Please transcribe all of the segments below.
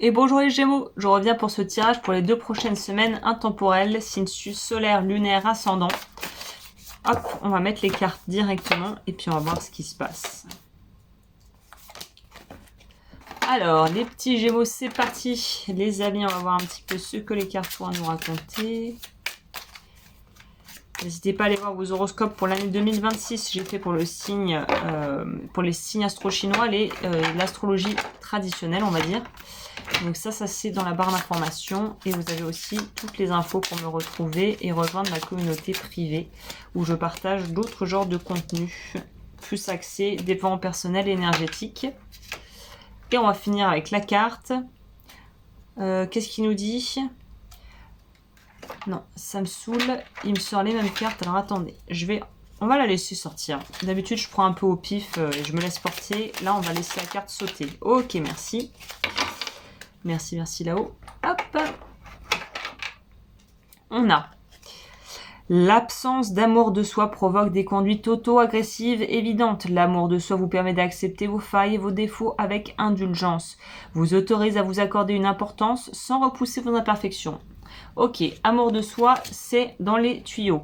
Et bonjour les Gémeaux, je reviens pour ce tirage pour les 2 prochaines semaines intemporelles, signe solaire, lunaire, ascendant. Hop, on va mettre les cartes directement et puis on va voir ce qui se passe. Alors, les petits Gémeaux, c'est parti. Les amis, on va voir un petit peu ce que les cartes pourront nous raconter. N'hésitez pas à aller voir vos horoscopes pour l'année 2026. J'ai fait pour le signe, pour les signes astro-chinois, l'astrologie traditionnelle, on va dire. Donc ça c'est dans la barre d'information. Et vous avez aussi toutes les infos pour me retrouver et rejoindre ma communauté privée où je partage d'autres genres de contenus, plus axés développement personnel et énergétique. Et on va finir avec la carte. Qu'est-ce qu'il nous dit ? Non, ça me saoule. Il me sort les mêmes cartes. Alors attendez, on va la laisser sortir. D'habitude, je prends un peu au pif et je me laisse porter. Là, on va laisser la carte sauter. Ok, merci. Merci, merci là-haut. Hop. On a l'absence d'amour de soi provoque des conduites auto-agressives évidentes. L'amour de soi vous permet d'accepter vos failles et vos défauts avec indulgence. Vous autorise à vous accorder une importance sans repousser vos imperfections. Ok, amour de soi, c'est dans les tuyaux.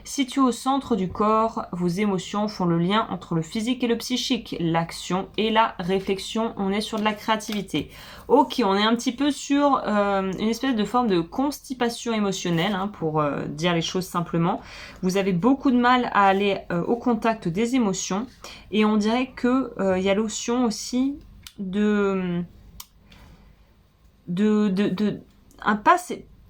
Situé au centre du corps, vos émotions font le lien entre le physique et le psychique, l'action et la réflexion. On est sur de la créativité. Ok, on est un petit peu sur une espèce de forme de constipation émotionnelle, pour dire les choses simplement. Vous avez beaucoup de mal à aller au contact des émotions et on dirait que y a l'option aussi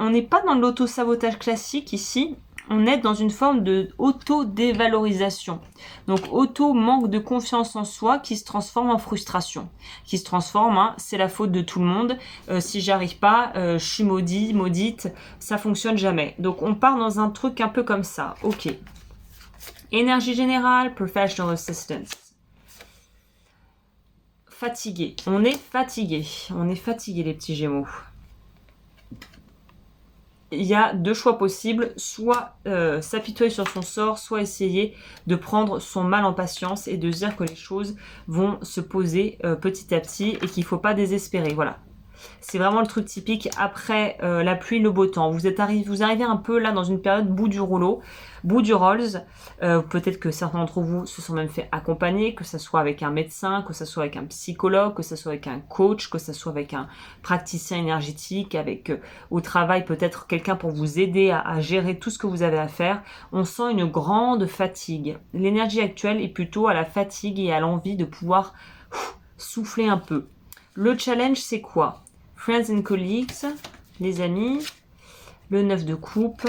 on n'est pas dans l'auto-sabotage classique ici, on est dans une forme de auto-dévalorisation. Donc auto-manque de confiance en soi qui se transforme en frustration. Qui se transforme, c'est la faute de tout le monde. Si j'arrive pas, je suis maudit, maudite, ça fonctionne jamais. Donc on part dans un truc un peu comme ça. Ok. Énergie générale, professional assistance. Fatigué. On est fatigué. On est fatigué les petits Gémeaux. Il y a 2 choix possibles, soit s'apitoyer sur son sort, soit essayer de prendre son mal en patience et de se dire que les choses vont se poser petit à petit et qu'il ne faut pas désespérer. Voilà. C'est vraiment le truc typique après la pluie, le beau temps. Vous arrivez un peu là dans une période bout du rouleau, bout du Rolls. Peut-être que certains d'entre vous se sont même fait accompagner, que ce soit avec un médecin, que ce soit avec un psychologue, que ce soit avec un coach, que ce soit avec un praticien énergétique, avec au travail peut-être quelqu'un pour vous aider à gérer tout ce que vous avez à faire. On sent une grande fatigue. L'énergie actuelle est plutôt à la fatigue et à l'envie de pouvoir souffler un peu. Le challenge, c'est quoi ? Friends and colleagues, les amis, le 9 de coupe,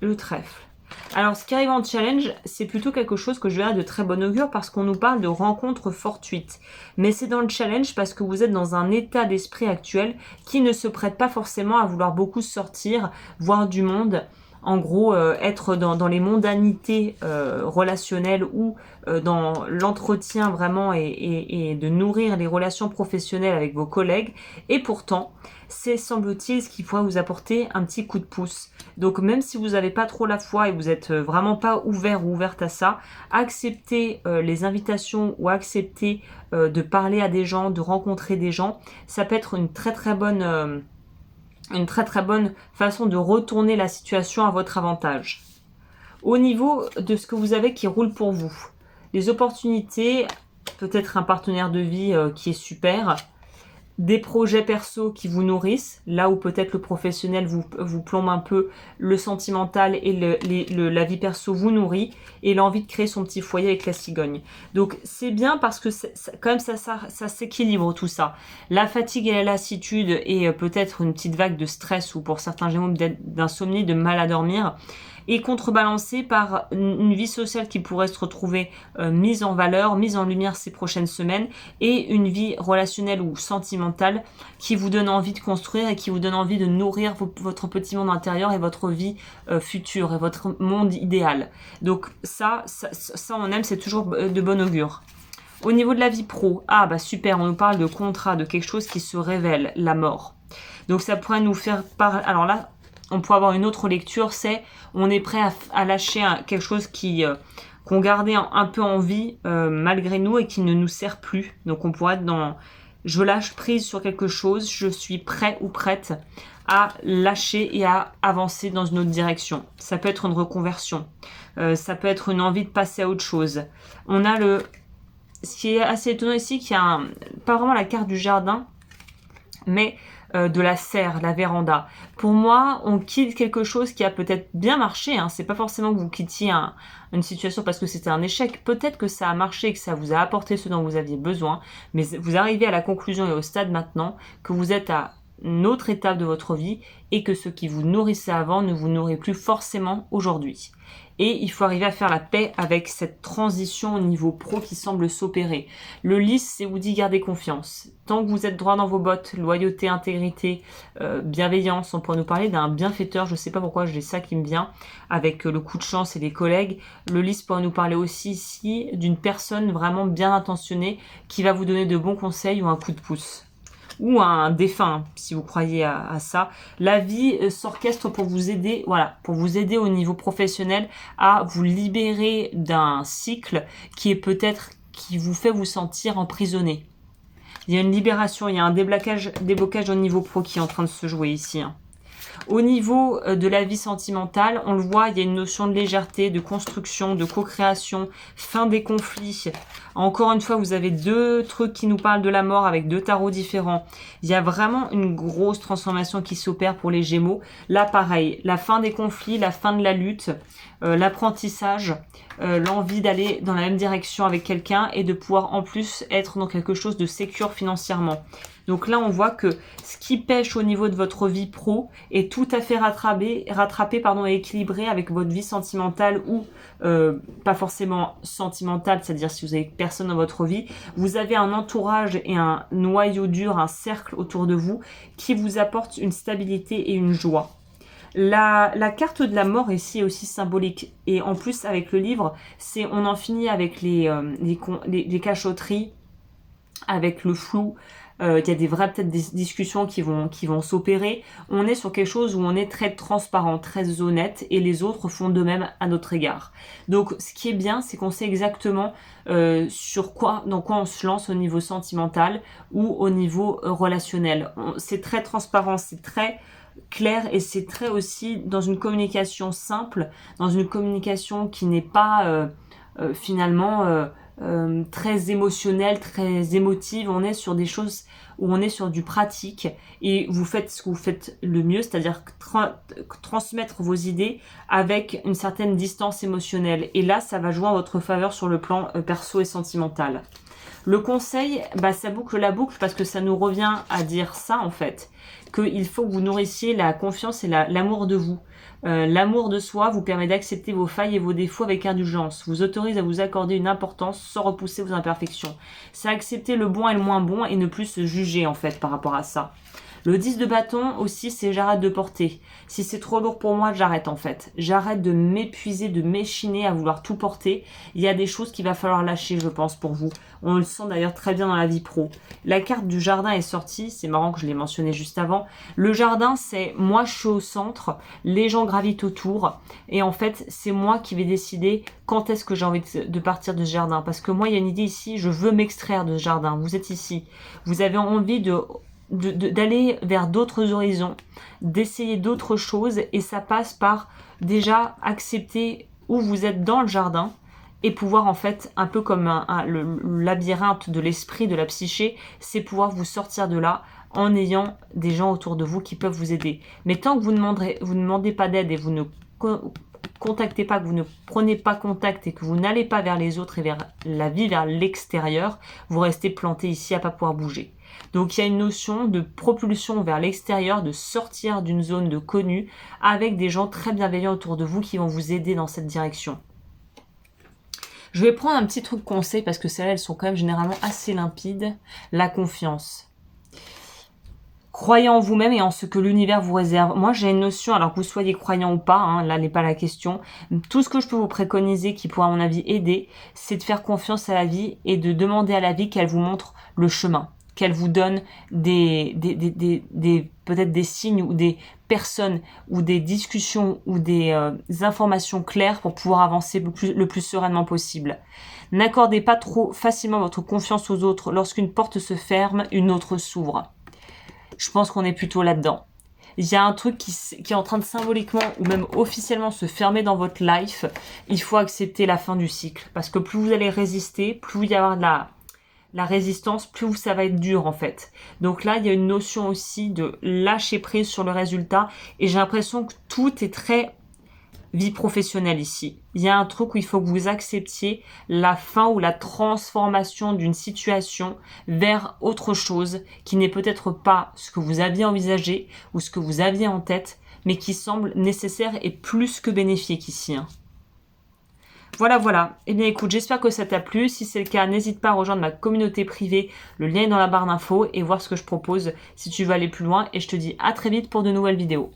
le trèfle. Alors, ce qui arrive en challenge, c'est plutôt quelque chose que je verrai de très bon augure parce qu'on nous parle de rencontres fortuites. Mais c'est dans le challenge parce que vous êtes dans un état d'esprit actuel qui ne se prête pas forcément à vouloir beaucoup sortir, voir du monde. En gros, être dans les mondanités relationnelles ou dans l'entretien vraiment et de nourrir les relations professionnelles avec vos collègues. Et pourtant, c'est semble-t-il ce qui pourrait vous apporter un petit coup de pouce. Donc même si vous n'avez pas trop la foi et vous êtes vraiment pas ouvert ou ouverte à ça, acceptez les invitations ou acceptez de parler à des gens, de rencontrer des gens. Ça peut être une très très bonne façon de retourner la situation à votre avantage. Au niveau de ce que vous avez qui roule pour vous, les opportunités, peut-être un partenaire de vie qui est super, des projets perso qui vous nourrissent, là où peut-être le professionnel vous plombe un peu, le sentimental et la vie perso vous nourrit, et l'envie de créer son petit foyer avec la cigogne. Donc c'est bien parce que quand même ça s'équilibre tout ça. La fatigue et la lassitude et peut-être une petite vague de stress ou pour certains Gémeaux d'insomnie, de mal à dormir, et contrebalancé par une vie sociale qui pourrait se retrouver mise en valeur, mise en lumière ces prochaines semaines, et une vie relationnelle ou sentimentale qui vous donne envie de construire et qui vous donne envie de nourrir votre petit monde intérieur et votre vie future et votre monde idéal. Donc ça on aime, c'est toujours de bon augure. Au niveau de la vie pro, super, on nous parle de contrat, de quelque chose qui se révèle, la mort. Donc ça pourrait nous faire alors là, on pourrait avoir une autre lecture, c'est on est prêt à lâcher quelque chose qu'on gardait un peu en vie malgré nous et qui ne nous sert plus. Donc on pourrait être dans je lâche prise sur quelque chose, je suis prêt ou prête à lâcher et à avancer dans une autre direction. Ça peut être une reconversion, ça peut être une envie de passer à autre chose. On a ce qui est assez étonnant ici, qu'il y a pas vraiment la carte du jardin, mais de la serre, la véranda. Pour moi, on quitte quelque chose qui a peut-être bien marché. Hein. C'est pas forcément que vous quittiez une situation parce que c'était un échec. Peut-être que ça a marché, que ça vous a apporté ce dont vous aviez besoin, mais vous arrivez à la conclusion et au stade maintenant que vous êtes à une autre étape de votre vie et que ce qui vous nourrissait avant ne vous nourrit plus forcément aujourd'hui. Et il faut arriver à faire la paix avec cette transition au niveau pro qui semble s'opérer. Le lys, c'est vous dit garder confiance. Tant que vous êtes droit dans vos bottes, loyauté, intégrité, bienveillance, on pourrait nous parler d'un bienfaiteur, je ne sais pas pourquoi j'ai ça qui me vient, avec le coup de chance et les collègues. Le lys pourrait nous parler aussi ici d'une personne vraiment bien intentionnée qui va vous donner de bons conseils ou un coup de pouce. Ou un défunt, si vous croyez à ça. La vie s'orchestre pour vous aider, voilà, pour vous aider au niveau professionnel à vous libérer d'un cycle qui est peut-être, qui vous fait vous sentir emprisonné. Il y a une libération, il y a un déblocage au niveau pro qui est en train de se jouer ici. Hein. Au niveau de la vie sentimentale, on le voit, il y a une notion de légèreté, de construction, de co-création, fin des conflits. Encore une fois, vous avez deux trucs qui nous parlent de la mort avec deux tarots différents. Il y a vraiment une grosse transformation qui s'opère pour les Gémeaux. Là, pareil, la fin des conflits, la fin de la lutte, l'apprentissage, l'envie d'aller dans la même direction avec quelqu'un et de pouvoir en plus être dans quelque chose de sécure financièrement. Donc là, on voit que ce qui pêche au niveau de votre vie pro est tout à fait rattrapé et équilibré avec votre vie sentimentale ou pas forcément sentimentale, c'est-à-dire si vous avez personne dans votre vie, vous avez un entourage et un noyau dur, un cercle autour de vous qui vous apporte une stabilité et une joie. La carte de la mort ici est aussi symbolique et en plus avec le livre, on en finit avec les cachotteries, avec le flou. Il y a peut-être des discussions qui vont s'opérer. On est sur quelque chose où on est très transparent, très honnête et les autres font de même à notre égard. Donc ce qui est bien, c'est qu'on sait exactement dans quoi on se lance au niveau sentimental ou au niveau relationnel. C'est très transparent, c'est très clair et c'est très aussi dans une communication simple, dans une communication qui n'est pas finalement très émotionnelle, très émotive. On est sur des choses où on est sur du pratique et vous faites ce que vous faites le mieux, c'est-à-dire transmettre vos idées avec une certaine distance émotionnelle. Et là, ça va jouer en votre faveur sur le plan perso et sentimental. Le conseil, ça boucle la boucle parce que ça nous revient à dire ça en fait, qu'il faut que vous nourrissiez la confiance et l'amour de vous. L'amour de soi vous permet d'accepter vos failles et vos défauts avec indulgence, vous autorise à vous accorder une importance sans repousser vos imperfections. C'est accepter le bon et le moins bon et ne plus se juger en fait par rapport à ça. Le 10 de bâton aussi, c'est j'arrête de porter. Si c'est trop lourd pour moi, j'arrête en fait. J'arrête de m'épuiser, de m'échiner à vouloir tout porter. Il y a des choses qu'il va falloir lâcher, je pense, pour vous. On le sent d'ailleurs très bien dans la vie pro. La carte du jardin est sortie. C'est marrant que je l'ai mentionné juste avant. Le jardin, c'est moi, je suis au centre. Les gens gravitent autour. Et en fait, c'est moi qui vais décider quand est-ce que j'ai envie de partir de ce jardin. Parce que moi, il y a une idée ici. Je veux m'extraire de ce jardin. Vous êtes ici. Vous avez envie d'aller vers d'autres horizons, d'essayer d'autres choses et ça passe par déjà accepter où vous êtes dans le jardin et pouvoir en fait, un peu comme le labyrinthe de l'esprit, de la psyché, c'est pouvoir vous sortir de là en ayant des gens autour de vous qui peuvent vous aider. Mais tant que vous ne demandez pas d'aide et vous ne contactez pas, que vous ne prenez pas contact et que vous n'allez pas vers les autres et vers la vie, vers l'extérieur, vous restez planté ici à pas pouvoir bouger. Donc il y a une notion de propulsion vers l'extérieur, de sortir d'une zone de connu avec des gens très bienveillants autour de vous qui vont vous aider dans cette direction. Je vais prendre un petit truc conseil parce que celles-là, elles sont quand même généralement assez limpides. La confiance. Croyez en vous-même et en ce que l'univers vous réserve. Moi, j'ai une notion, alors que vous soyez croyant ou pas, là n'est pas la question. Tout ce que je peux vous préconiser qui pourra, à mon avis, aider, c'est de faire confiance à la vie et de demander à la vie qu'elle vous montre le chemin. qu'elle vous donne peut-être des signes ou des personnes ou des discussions ou des informations claires pour pouvoir avancer le plus sereinement possible. N'accordez pas trop facilement votre confiance aux autres. Lorsqu'une porte se ferme, une autre s'ouvre. Je pense qu'on est plutôt là-dedans. Il y a un truc qui est en train de symboliquement ou même officiellement se fermer dans votre life. Il faut accepter la fin du cycle. Parce que plus vous allez résister, plus il va y avoir de la résistance, plus ça va être dur en fait. Donc là, il y a une notion aussi de lâcher prise sur le résultat. Et j'ai l'impression que tout est très vie professionnelle ici. Il y a un truc où il faut que vous acceptiez la fin ou la transformation d'une situation vers autre chose qui n'est peut-être pas ce que vous aviez envisagé ou ce que vous aviez en tête, mais qui semble nécessaire et plus que bénéfique ici. Voilà. Eh bien écoute, j'espère que ça t'a plu. Si c'est le cas, n'hésite pas à rejoindre ma communauté privée. Le lien est dans la barre d'infos et voir ce que je propose si tu veux aller plus loin. Et je te dis à très vite pour de nouvelles vidéos.